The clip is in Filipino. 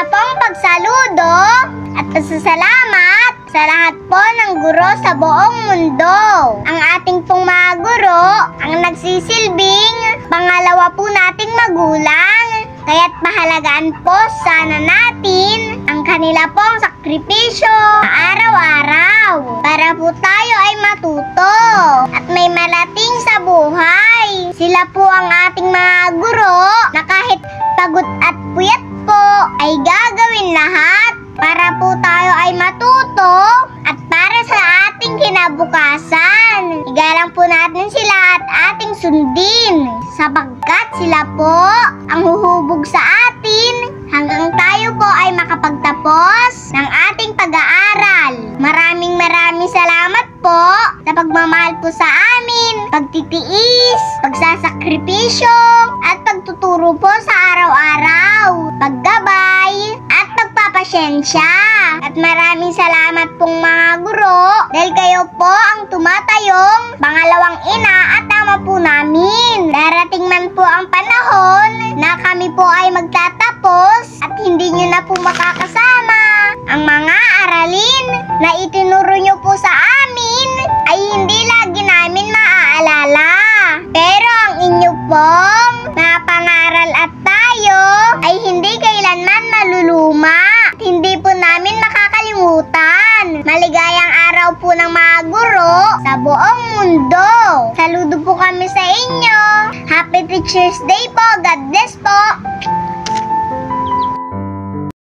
Una pong pagsaludo at pasasalamat sa lahat po ng guro sa buong mundo. Ang ating pong mga guro ang nagsisilbing pangalawa po nating magulang. Kaya't mahalagaan po sana natin ang kanila pong sakripisyo araw-araw para po tayo ay matuto at may malating sa buhay. Sila po ang ating mga guro na kahit pagod at puyat po ay gagawin lahat para po tayo ay matuto at para sa ating kinabukasan. Igalang po natin sila at ating sundin sapagkat sila po ang huhubog sa atin hanggang tayo po ay makapagtapos ng ating pag-aaral. Maraming salamat po sa pagmamahal po sa amin, pagtitiis, pagsasakripisyo at pagtuturo po sa araw-araw, paggabay at pagpapasyensya. At maraming salamat pong mga guro dahil kayo po ang tumatayong pangalawang ina at ama po namin. Darating man po ang panahon na kami po ay magtatapos at hindi nyo na po makakasama. Ang mga aralin na itinuro nyo po sa amin ay hindi lagi namin maaalala. Pero ang inyo pong mga pangaral at tayo ay hindi kailanman maluluma. Hindi po namin makakalimutan. Maligayang araw po ng mga guro sa buong mundo. Saludo po kami sa inyo. Happy Teacher's Day po. God bless po.